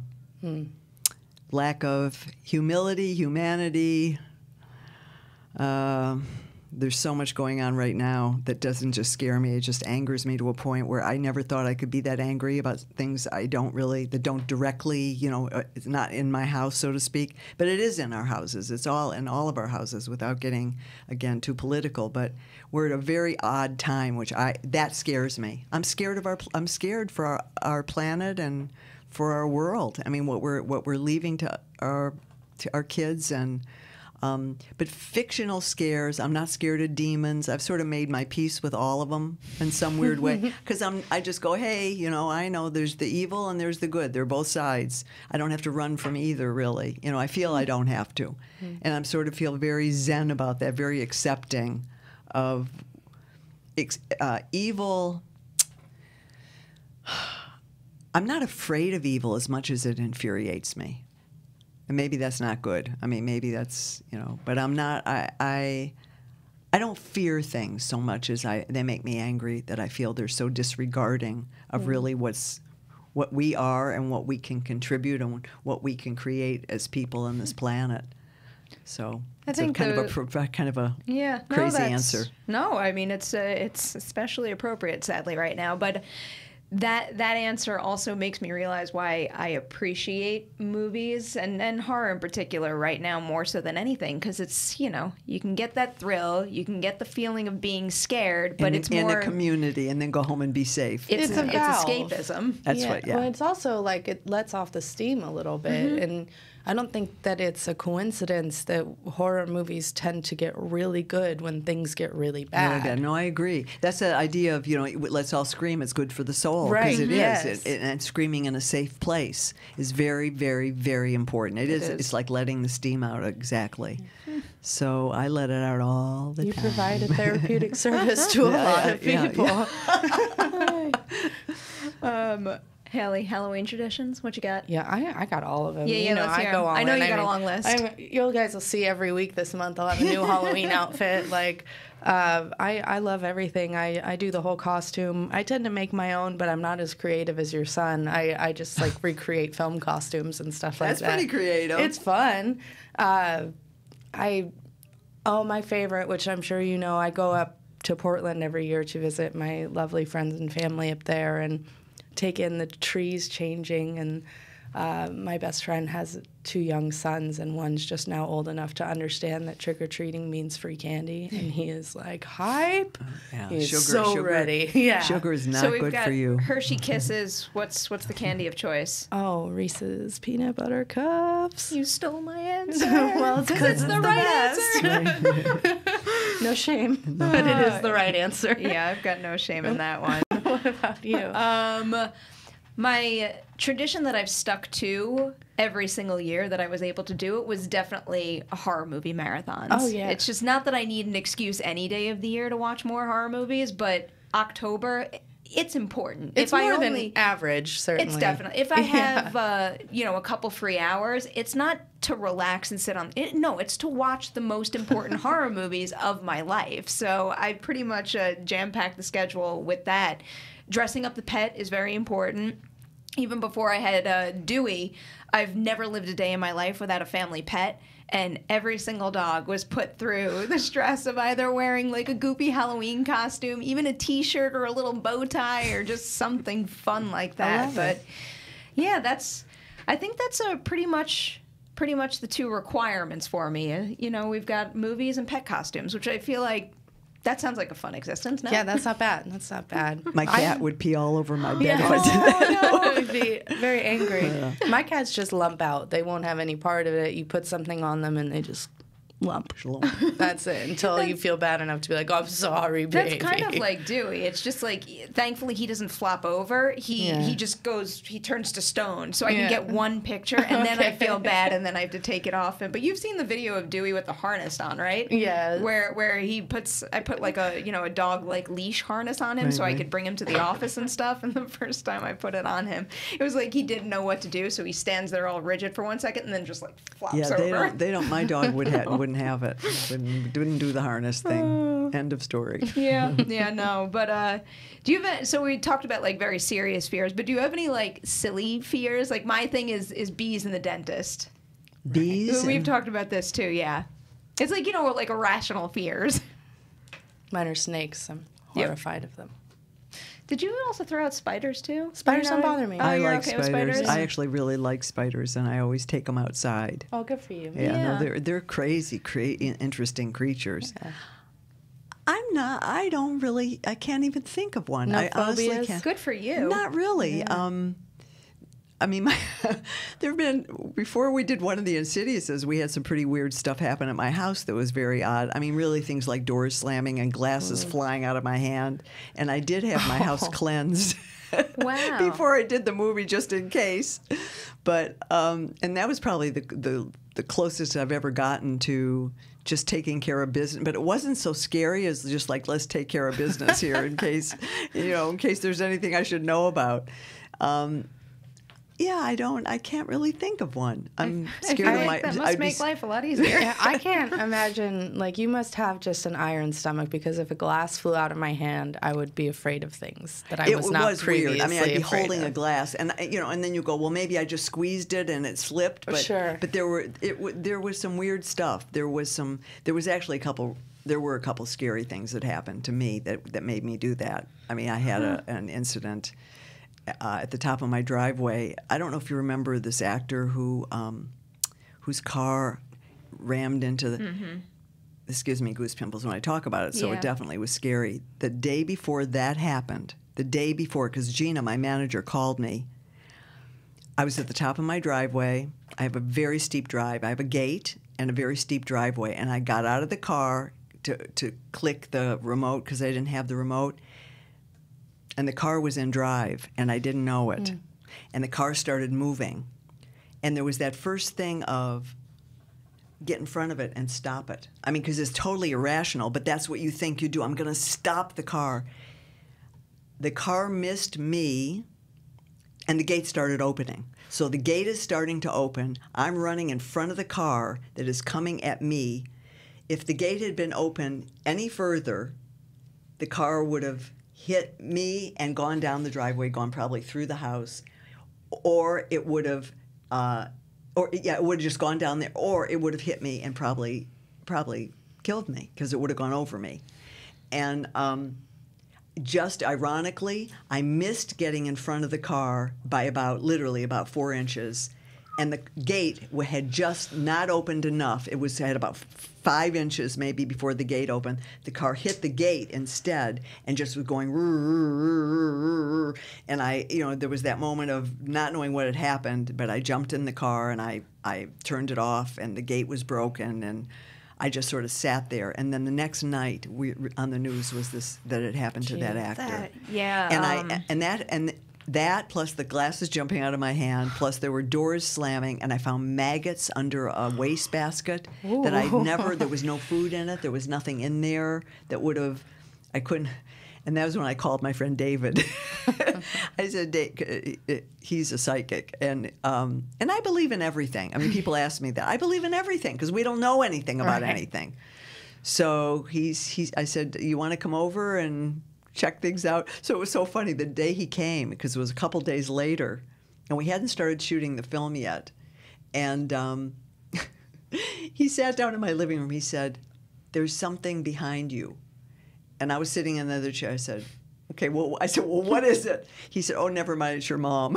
Lack of humility, humanity. There's so much going on right now that doesn't just scare me. It just angers me to a point where I never thought I could be that angry about things that don't directly, you know, it's not in my house, so to speak. But it is in our houses. It's all in all of our houses, without getting, again, too political. But we're at a very odd time, that scares me. I'm scared for our planet and for our world. I mean, what we're leaving to our kids. And but fictional scares, I'm not scared of demons. I've sort of made my peace with all of them in some weird way, because I just go, hey, you know, I know there's the evil and there's the good. They're both sides. I don't have to run from either, really. You know, I feel I don't have to. And I'm sort of feel very zen about that, very accepting of evil. I'm not afraid of evil as much as it infuriates me. And maybe that's not good. I mean, maybe that's, you know, but I'm not, I don't fear things so much as they make me angry, that I feel they're so disregarding of really what we are and what we can contribute and what we can create as people on this planet. So it's kind of a crazy answer. No, I mean, it's especially appropriate, sadly, right now. But that answer also makes me realize why I appreciate movies and horror in particular right now more so than anything, because it's, you know, you can get that thrill, you can get the feeling of being scared, but it's more in a community, and then go home and be safe. It's escapism. That's Well, it's also like it lets off the steam a little bit, and I don't think that it's a coincidence that horror movies tend to get really good when things get really bad. No, I agree. That's the idea of, you know, let's all scream. It's good for the soul. Right. Because it Yes. is. And screaming in a safe place is very, very, very important. It is. It's like letting the steam out, exactly. So I let it out all the time. You provide a therapeutic service to a lot of people. Haleigh, Halloween traditions, what you got? Yeah, I got all of them. Yeah, you know, let's hear I go 'em. on. I know you got a long list. You guys will see every week this month I'll have a new Halloween outfit. Like, I love everything. I do the whole costume. I tend to make my own, but I'm not as creative as your son. I just like recreate film costumes and stuff like that. That's pretty creative. It's fun. My favorite, which I'm sure you know, I go up to Portland every year to visit my lovely friends and family up there and take in the trees changing. And my best friend has 2 young sons, and one's just now old enough to understand that trick-or-treating means free candy, and he is like, hype. Yeah, He's sugar, ready. Yeah. Sugar is not So we've good got for you. Hershey Kisses. What's the candy of choice? Oh, Reese's peanut butter cups. You stole my answer. Well, it's because it's the right answer. No shame, but it is the right answer. Yeah, I've got no shame in that one. What about you? My tradition that I've stuck to every single year that I was able to do it was definitely horror movie marathons. Oh, yeah. It's just not that I need an excuse any day of the year to watch more horror movies, but October, it's important. It's more than average, certainly. It's definitely. If I have, a couple free hours, it's not to relax and sit on it. No, it's to watch the most important horror movies of my life. So I pretty much jam-packed the schedule with that. Dressing up the pet is very important. Even before I had Dewey, I've never lived a day in my life without a family pet. And every single dog was put through the stress of either wearing like a goopy Halloween costume, even a T-shirt or a little bow tie or just something fun like that. But yeah, I think that's pretty much the two requirements for me. We've got movies and pet costumes, which I feel like that sounds like a fun existence. No? Yeah, that's not bad. That's not bad. My cat would pee all over my bed Yeah. if I did that. I would be very angry. Yeah. My cats just lump out. They won't have any part of it. You put something on them and they just lump. That's it. Until you feel bad enough to be like, oh, I'm sorry, baby. That's kind of like Dewey. It's just like, thankfully he doesn't flop over. He just he turns to stone. So I can get one picture and then I feel bad and then I have to take it off him. But you've seen the video of Dewey with the harness on, right? Yeah. Where I put like a dog like leash harness on him so I could bring him to the office and stuff. And the first time I put it on him, it was like he didn't know what to do. So he stands there all rigid for 1 second and then just like flops over. Yeah, they don't. My dog wouldn't have it. Wouldn't do the harness thing. End of story. Yeah, no. But do you have? So we talked about like very serious fears, but do you have any like silly fears? Like my thing is bees and the dentist. Bees. We've talked about this too. Yeah, it's like like irrational fears. Mine are snakes. I'm horrified of them. Did you also throw out spiders too? Spiders don't bother me. I like okay spiders. I actually really like spiders, and I always take them outside. Oh, good for you. Yeah. No, they're crazy, interesting creatures. Yeah. I don't really. I can't even think of one. No I honestly phobias? can't. Good for you. Not really. Yeah. I mean, there have been, before we did one of the Insidiouses, we had some pretty weird stuff happen at my house that was very odd. I mean, really things like doors slamming and glasses flying out of my hand. And I did have my house cleansed before I did the movie, just in case. But, and that was probably the closest I've ever gotten to just taking care of business. But it wasn't so scary as just like, let's take care of business here in case, in case there's anything I should know about. Yeah, I can't really think of one. I'm scared of my... That must make life a lot easier. Yeah, I can't imagine, like, you must have just an iron stomach, because if a glass flew out of my hand, I would be afraid of things that I was not previously weird. I mean, I'd be holding of. a glass, and and then you go, well, maybe I just squeezed it and it slipped. But, sure. But there was some weird stuff. There were a couple scary things that happened to me that made me do that. I mean, I had an incident at the top of my driveway. I don't know if you remember this actor whose car rammed into the... This gives me goose pimples when I talk about it, so it definitely was scary. The day before that happened, because Gina, my manager, called me, I was at the top of my driveway. I have a very steep drive. I have a gate and a very steep driveway, and I got out of the car to click the remote because I didn't have the remote. And the car was in drive, and I didn't know it. And the car started moving. And there was that first thing of get in front of it and stop it. I mean, because it's totally irrational, but that's what you think you do. I'm going to stop the car. The car missed me, and the gate started opening. So the gate is starting to open. I'm running in front of the car that is coming at me. If the gate had been open any further, the car would have hit me and gone down the driveway, gone probably through the house, or it would have, it would have just gone down there, or it would have hit me and probably killed me because it would have gone over me. And just ironically, I missed getting in front of the car by literally about 4 inches, and the gate had just not opened enough. It had about 5 inches maybe before the gate opened. The car hit the gate instead and just was going, and there was that moment of not knowing what had happened, but I jumped in the car and I turned it off, and the gate was broken, and I just sort of sat there, and then the next night on the news was this that it happened to that actor. And that plus the glasses jumping out of my hand, plus there were doors slamming, and I found maggots under a wastebasket that I'd never. There was no food in it. There was nothing in there that would have. I couldn't. And that was when I called my friend David. I said, he's a psychic, and I believe in everything. I mean, people ask me that. I believe in everything because we don't know anything about anything. So I said, you want to come over and check things out? So it was so funny. The day he came, because it was a couple days later, and we hadn't started shooting the film yet, and he sat down in my living room. He said, "There's something behind you." And I was sitting in the other chair. I said, "Okay, well," I said, "Well, what is it?" He said, "Oh, never mind, it's your mom."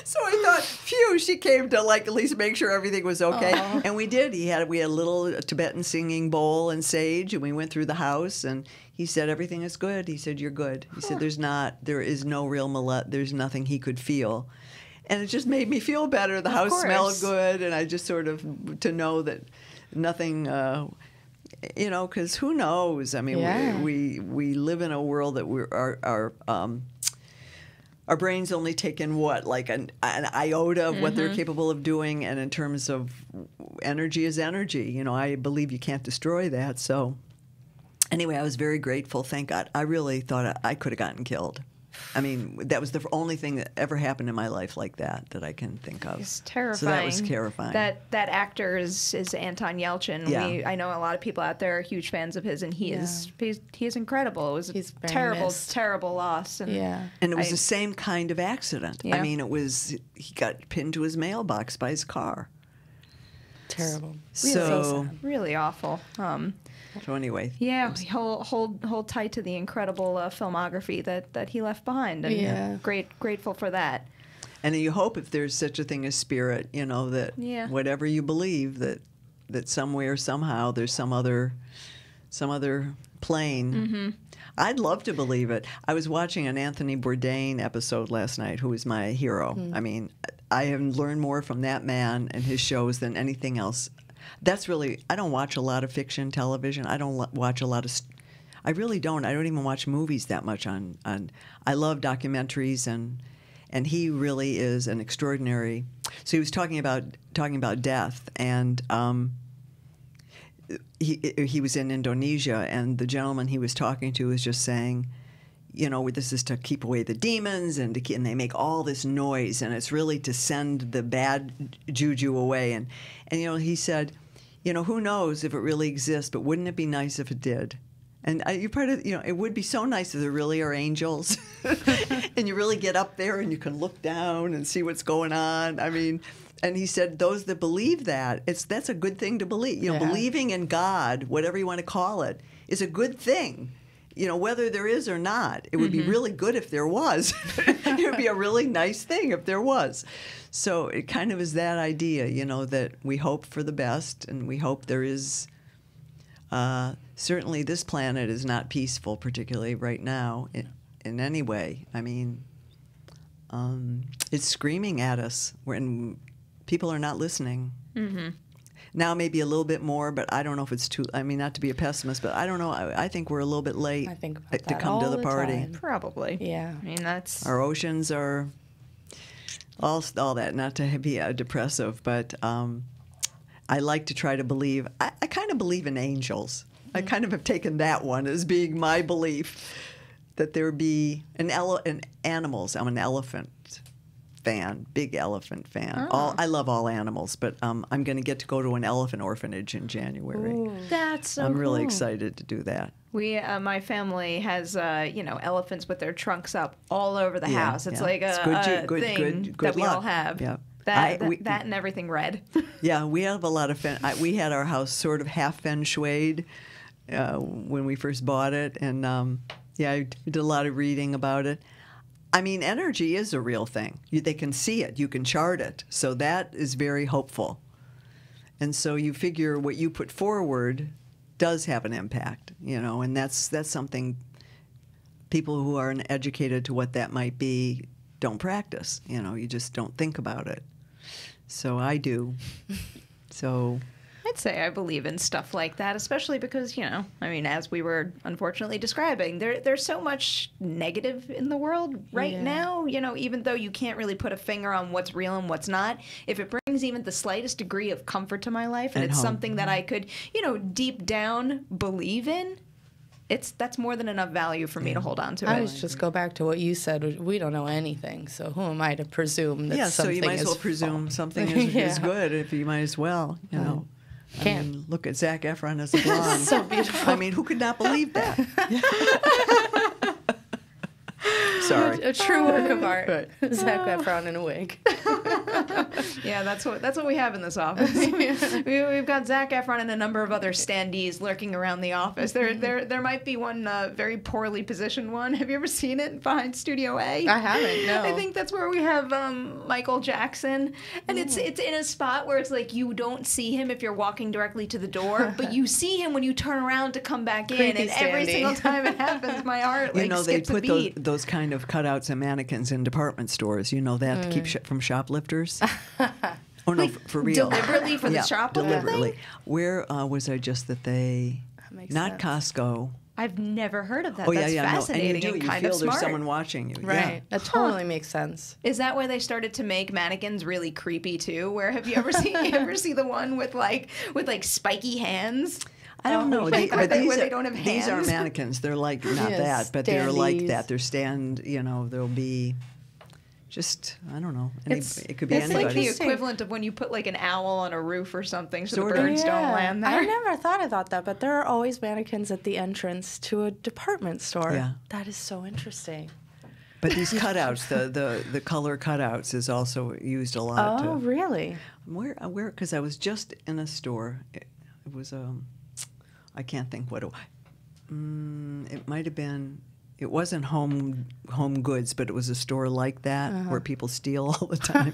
So I thought, phew, she came to at least make sure everything was okay. Aww. And we did. We had a little Tibetan singing bowl and sage, and we went through the house, and he said, "Everything is good." He said, "You're good." He said, there is no real there's nothing he could feel. And it just made me feel better. The house smelled good, and I just sort of, to know that nothing... because who knows? I mean, we live in a world that our brains only take in an iota of what they're capable of doing, and in terms of energy is energy. I believe you can't destroy that. So anyway, I was very grateful. Thank God. I really thought I could have gotten killed. I mean, that was the only thing that ever happened in my life like that I can think of. It's terrifying. So that was terrifying. That actor is Anton Yelchin. Yeah. I know a lot of people out there are huge fans of his, and he is incredible. It was He's a terrible loss. And And it was the same kind of accident. Yeah. I mean, he got pinned to his mailbox by his car. Terrible. So really awful. So anyway, hold tight to the incredible filmography that he left behind, and grateful for that. And you hope, if there's such a thing as spirit, that whatever you believe, that somewhere, somehow, there's some other plane. Mm-hmm. I'd love to believe it. I was watching an Anthony Bourdain episode last night, who is my hero. I mean, I have learned more from that man and his shows than anything else. That's really, I don't watch a lot of fiction television. I don't watch a lot of, I really don't. I don't even watch movies that much on I love documentaries, and he really is an extraordinary. So he was talking about death, and he was in Indonesia, and the gentleman he was talking to was just saying, this is to keep away the demons, and they make all this noise, and it's really to send the bad juju away. And he said, who knows if it really exists, but wouldn't it be nice if it did? And it would be so nice if there really are angels, and you really get up there and you can look down and see what's going on. I mean, and he said those that believe that's a good thing to believe. Believing in God, whatever you want to call it, is a good thing. Whether there is or not, it would be really good if there was. It would be a really nice thing if there was. So it kind of is that idea, that we hope for the best, and we hope there is. Certainly this planet is not peaceful, particularly right now, in any way. I mean, it's screaming at us when people are not listening. Mm-hmm. Now maybe a little bit more, but I don't know if it's too. I mean, not to be a pessimist, but I don't know. I think we're a little bit late to come to the party. Time. Probably. Yeah. I mean, that's our oceans are all that. Not to be depressive, but I like to try to believe. I kind of believe in angels. I kind of have taken that one as being my belief that there be animals. I'm an elephant fan, big elephant fan. Oh. I love all animals, but I'm going to get to go to an elephant orphanage in January. Ooh. That's so I'm really cool. excited to do that. My family has elephants with their trunks up all over the house. It's like a thing that we all have. Yeah. That and everything red. Yeah, we have a lot of we had our house sort of half feng shuied when we first bought it, and I did a lot of reading about it. I mean, energy is a real thing. They can see it. You can chart it. So that is very hopeful. And so you figure what you put forward does have an impact, and that's something people who aren't educated to what that might be don't practice. You just don't think about it. So I do. So I'd say I believe in stuff like that, especially because, you know, I mean, as we were unfortunately describing, there's so much negative in the world right now, you know, even though you can't really put a finger on what's real and what's not. If it brings even the slightest degree of comfort to my life and it's something that I could, you know, deep down believe in, that's more than enough value for me to hold on to. I was just go back to what you said. We don't know anything, so who am I to presume that something is so you might as well presume something is good if you might as well, you know. I mean, look at Zac Efron as a blonde. So beautiful. I mean, who could not believe that? Sorry. A true work of art. Right. Zac Efron in a wig. Yeah, that's what we have in this office. We've got Zac Efron and a number of other standees lurking around the office. There might be one very poorly positioned one. Have you ever seen it behind Studio A? I haven't. No. I think that's where we have Michael Jackson, and it's in a spot where it's like you don't see him if you're walking directly to the door, but you see him when you turn around to come back in. Creepy And every standee. single time it happens, my heart like You know, they skips a put beat. those kind of cutouts and mannequins in department stores. You know that to keep from shoplifters. Oh no, for real. Deliberately for the shoplifting deliberately. thing? Where was I just that they? makes Not sense. Costco. I've never heard of that. Oh yeah, That's yeah, fascinating no. And you do. You kind feel of there's smart. someone watching you. Right. Yeah. That totally makes sense. Is that why they started to make mannequins really creepy too? Where have you ever seen the one with like spiky hands? I don't know. Where They they don't have hands. These are mannequins. They're like not that, but they're like standees. that. They're You know, there'll be just I don't know. It could be It's like anybody. the equivalent of when you put like an owl on a roof or something so Sort the of. birds don't land there. I never thought about that, but there are always mannequins at the entrance to a department store. Yeah. That is so interesting. But these cutouts, the color cutouts, is also used a lot. Oh, really? Where? Because I was just in a store. It was I can't think what it was. It might have been. It wasn't home goods, but it was a store like that where people steal all the time.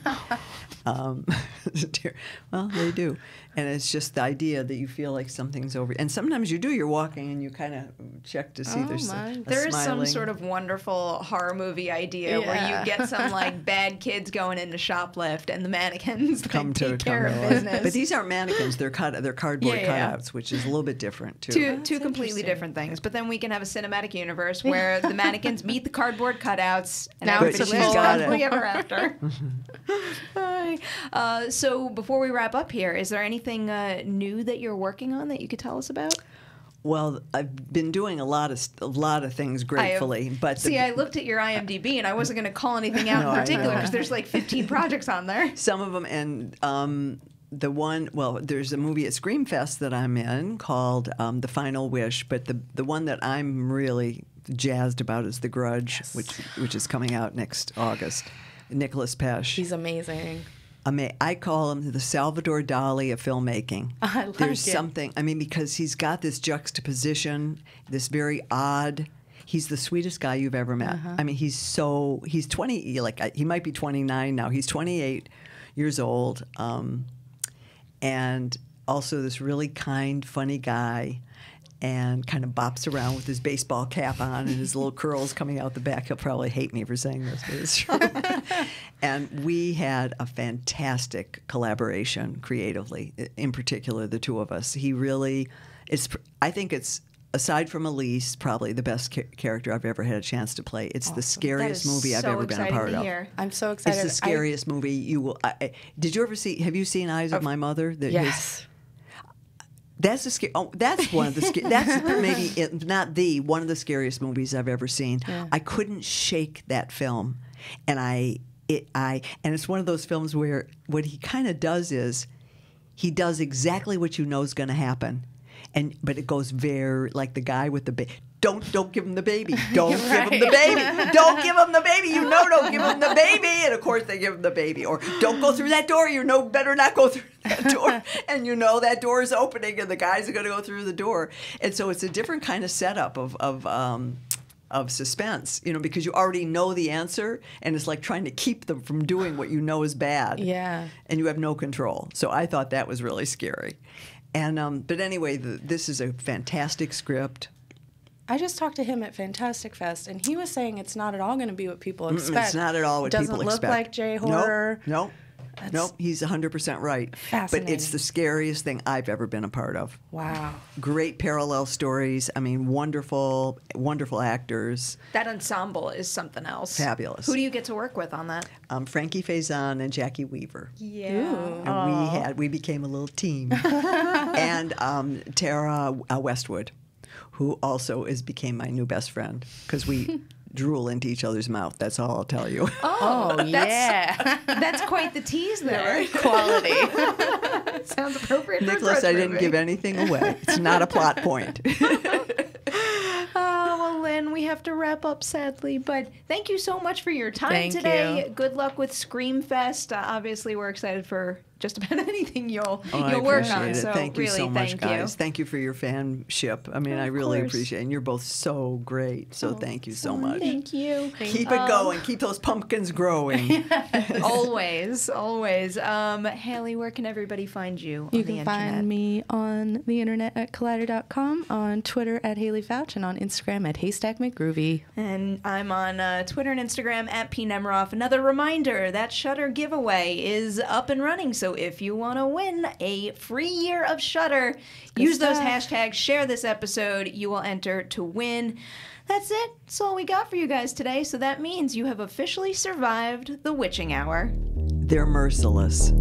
Well, they do, and it's just the idea that you feel like something's over. And sometimes you do. You're walking and you kind of check to see there's a There is some smiling- sort of wonderful horror movie idea where you get some like bad kids going into shoplift and the mannequins come to take care of life. business. But these aren't mannequins; they're cardboard Yeah. cutouts, which is a little bit different too. Two completely different things. But then we can have a cinematic universe where the mannequins meet the cardboard cutouts and Now everybody it's a lives full-on happily ever after. Hi. So before we wrap up here, is there anything new that you're working on that you could tell us about? Well, I've been doing a lot of things gratefully, but I looked at your IMDb and I wasn't going to call anything out No, in I particular know. because there's like 15 projects on there. some of them and the one, well, there's a movie at Screamfest that I'm in called The Final Wish, but the one that I'm really jazzed about is The Grudge, which is coming out next August. Nicholas Pesh. He's amazing. I call him the Salvador Dali of filmmaking. I like There's it. something, because he's got this juxtaposition, this very odd. He's the sweetest guy you've ever met. I mean, he's 20, he might be 29 now. He's 28 years old, and also this really kind, funny guy, and kind of bops around with his baseball cap on and his little curls coming out the back. He'll probably hate me for saying this, but it's true. And we had a fantastic collaboration creatively, in particular, the two of us. He really, I think it's, aside from Elise, probably the best character I've ever had a chance to play. It's the scariest movie I've ever been a part of. I'm so excited. It's the scariest movie you will. Did you ever see? Have you seen Eyes of My Mother? Yes. That's the scary. Oh, that's one of the. That's maybe not the one of the scariest movies I've ever seen. Yeah. I couldn't shake that film, and and it's one of those films where what he kind of does is he does exactly what you know is going to happen, but it goes very like the guy with the baby. Don't give him the baby. Don't give him the baby. Don't give him the baby. You know, don't give him the baby. And of course they give him the baby. Or don't go through that door. You know, better not go through that door. And you know that door is opening, and the guys are going to go through the door. And so it's a different kind of setup of suspense, because you already know the answer, and it's like trying to keep them from doing what you know is bad. Yeah. And you have no control. So I thought that was really scary. And but anyway, this is a fantastic script. I just talked to him at Fantastic Fest, and he was saying it's not at all going to be what people expect. It's not at all what people expect. Doesn't look like J horror. Nope. Nope, he's 100% right. But Fascinating. it's the scariest thing I've ever been a part of. Wow. Great parallel stories. I mean, wonderful, wonderful actors. That ensemble is something else. Fabulous. Who do you get to work with on that? Frankie Faison and Jackie Weaver. Yeah. And we became a little team. And Tara Westwood, who also became my new best friend because we drool into each other's mouth. That's all I'll tell you. Oh, yeah. That's quite the tease there. Quality. Sounds appropriate for a Nicholas, Grudge I didn't movie. give anything away. It's not a plot point. Well, Lynn, we have to wrap up sadly, but thank you so much for your time Thank today. you. Good luck with Screamfest. Obviously, we're excited for just about anything you'll I work appreciate on. it. So Thank you really, so much, thank guys. you. Thank you for your fanship. I mean, I really course. appreciate it. And you're both so great. So thank you so much. Thank you. Keep it going. Keep those pumpkins growing. Always, always. Haleigh, where can everybody find you on You the can internet? find me on the internet at collider.com, on Twitter at Haleigh Fouch, and on Instagram at Haystack McGroovy. And I'm on Twitter and Instagram at PNemroff. Another reminder, that Shudder giveaway is up and running. So if you want to win a free year of Shudder, use those hashtags, share this episode. You will enter to win. That's it. That's all we got for you guys today. So that means you have officially survived the witching hour. They're merciless.